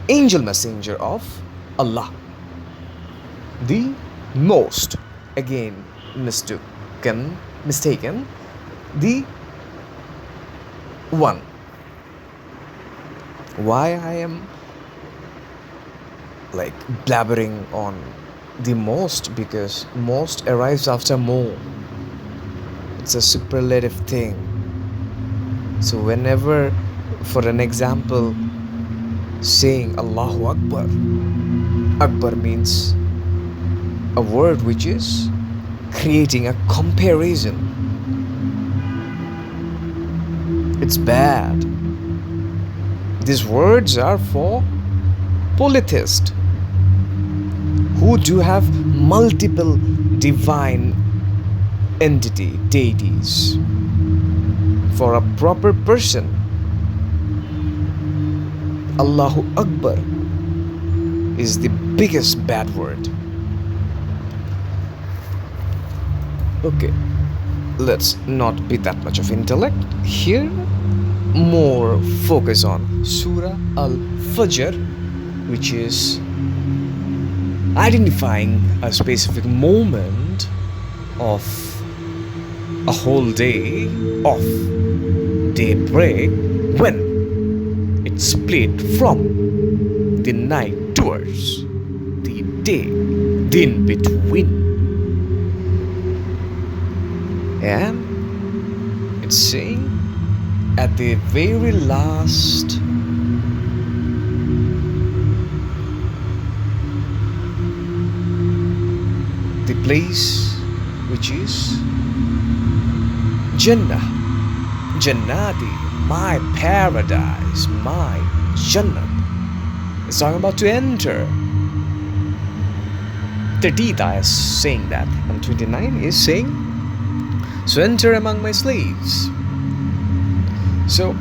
A: angel messenger of Allah. The most, again mistaken, the one. Why I am like blabbering on the most? Because most arrives after more. It's a superlative thing. So whenever, for an example, saying Allahu Akbar, Akbar means a word which is creating a comparison. It's bad. These words are for polytheists who do have multiple divine entity, deities. For a proper person, Allahu Akbar is the biggest bad word. Okay, let's not be that much of intellect here. More focus on Surah Al-Fajr, which is identifying a specific moment of a whole day of daybreak when it split from the night towards the day, the in between. And it's saying at the very last the place which is Jannah, Jannati, my paradise, my Jannat. It's talking about to enter. 30th ayah is saying that, and 29 is saying, so enter among my slaves. So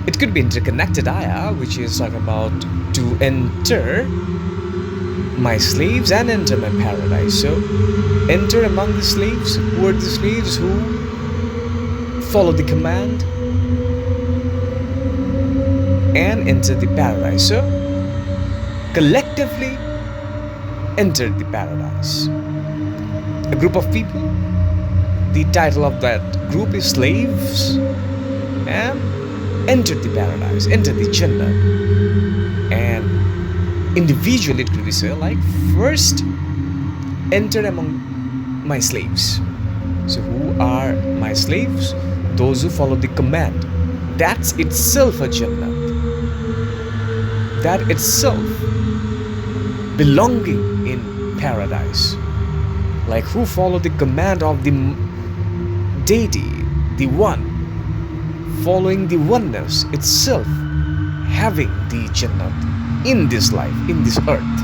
A: it could be interconnected ayah, which is talking about to enter my slaves and enter my paradise. So enter among the slaves. Who are the slaves? Who follow the command and enter the paradise. So collectively enter the paradise. A group of people. The title of that group is slaves, and enter the paradise, enter the Jannah. And individually it could be said like, first enter among my slaves. So who are my slaves? Those who follow the command. That's itself a Jannah. That itself belonging in paradise. Like who follow the command of the deity, the one, following the oneness itself, having the Jannah in this life, in this earth.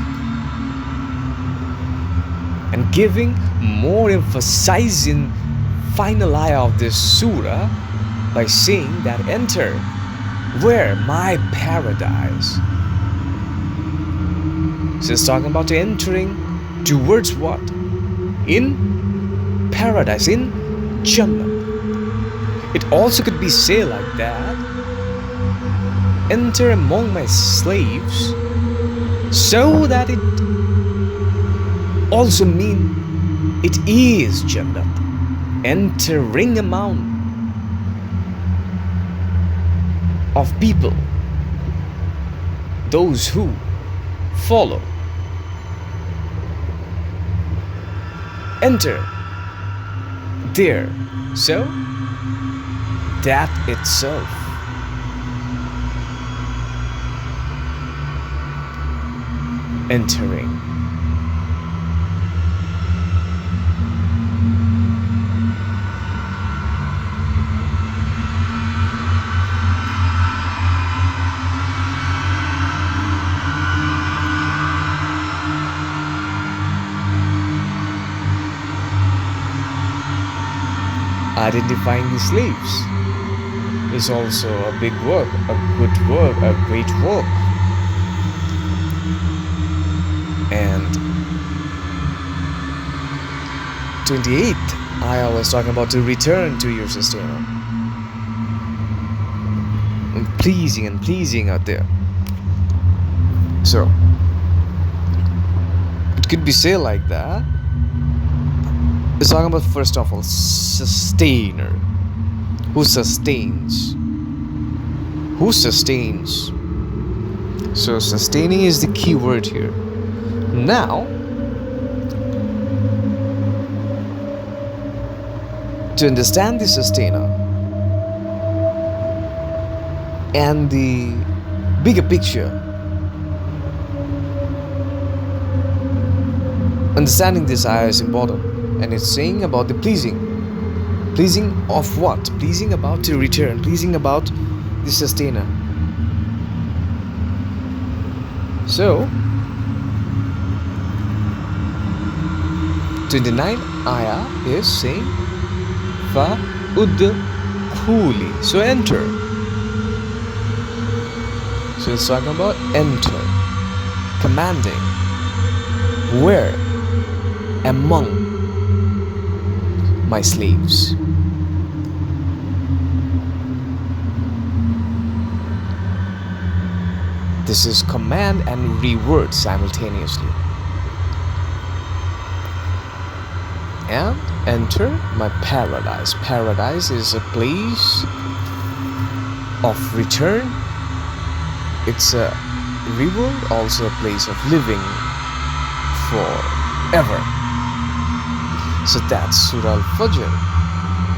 A: And giving more emphasizing final ayah of this surah by saying that enter where? My paradise. So it's talking about entering towards what? In paradise, in Jannah. It also could be said like that. Enter among my slaves, so that it also mean it is Jannah. Entering among of people, those who follow, enter there. So that itself entering. Identifying the slaves is also a big work, a good work, a great work. And 28th ayah was talking about to return to your sustainer. And pleasing out there. So it could be said like that. It's talking about, first of all, sustainer. Who sustains? Who sustains? So sustaining is the key word here. Now, to understand the sustainer and the bigger picture, understanding this ayah is important. And it's saying about the pleasing. Pleasing of what? Pleasing about to return. Pleasing about the sustainer. So 29 ayah is saying Fa-ud-khuli. So enter. So it's talking about enter. Commanding. Where? Among my slaves. This is command and reward simultaneously. And enter my paradise. Paradise is a place of return. It's a reward, also a place of living forever. So that's Surah Al-Fajr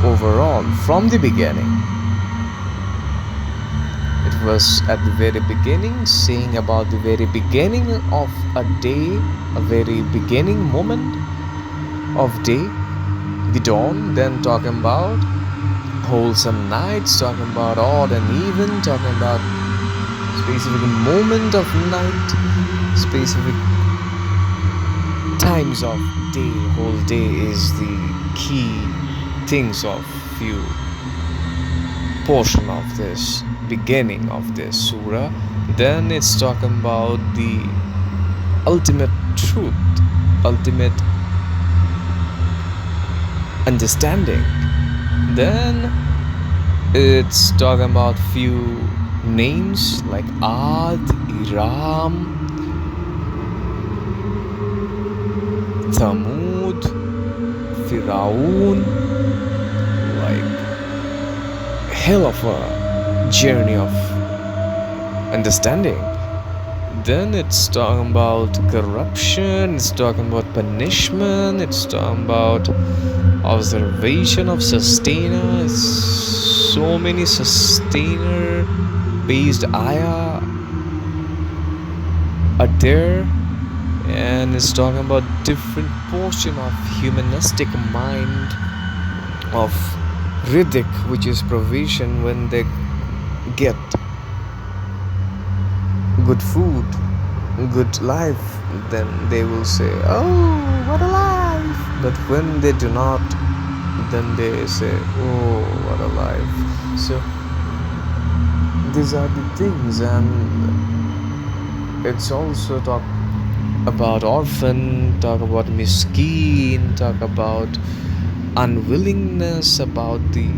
A: overall from the beginning. It was at the very beginning saying about the very beginning of a day, a very beginning moment of day, the dawn, then talking about wholesome nights, talking about odd and even, talking about specific moment of night, specific times of day. Whole day is the key things of few portion of this beginning of this surah. Then it's talking about the ultimate truth, ultimate understanding. Then it's talking about few names like Ad, Iram, Thamud, Firaun, like hell of a journey of understanding. Then it's talking about corruption, it's talking about punishment, it's talking about observation of sustainer. So many sustainer based ayah are there. And it's talking about different portion of humanistic mind of rizq, which is provision. When they get good food, good life, then they will say, oh, what a life. But when they do not, then they say, oh, what a life. So these are the things. And it's also talk about orphan, talk about miskeen, talk about unwillingness, about the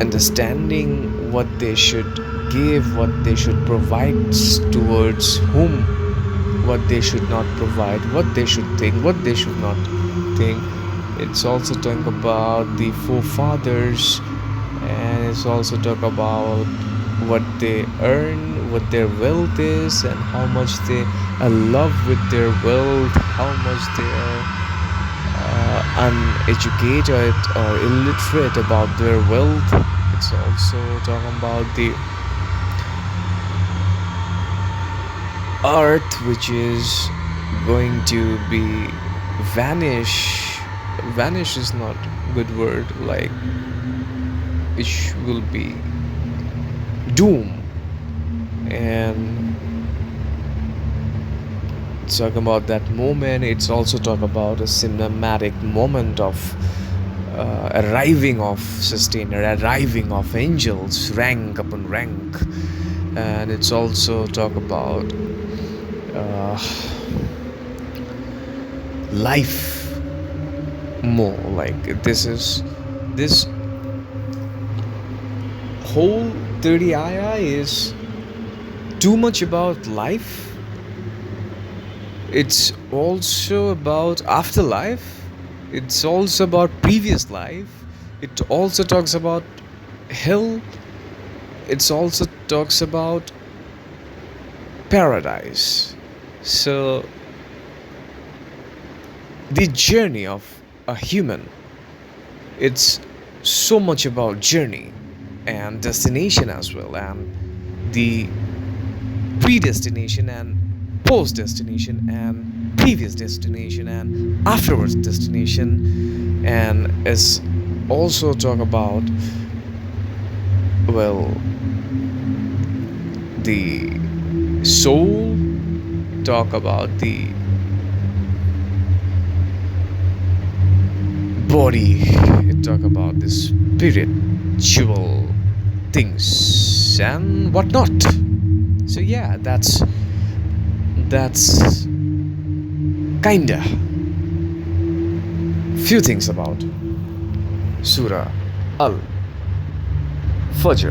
A: understanding what they should give, what they should provide towards whom, what they should not provide, what they should think, what they should not think. It's also talking about the forefathers, and it's also talk about what they earn, what their wealth is, and how much they are love with their wealth, how much they are uneducated or illiterate about their wealth. It's also talking about the earth which is going to be vanish. Vanish is not good word, like it will be doom. And talk about that moment. It's also talk about a cinematic moment of arriving of sustainer, arriving of angels, rank upon rank. And it's also talk about uh, life more, like this whole 30 ayah is too much about life. It's also about afterlife. It's also about previous life. It also talks about hell. It also talks about paradise. So the journey of a human, it's so much about journey and destination as well, and the predestination and post destination and previous destination and afterwards destination. And is also talk about, well, the soul, talk about the body, it talk about the spiritual things and whatnot. So yeah, that's kinda few things about Surah Al Fajr.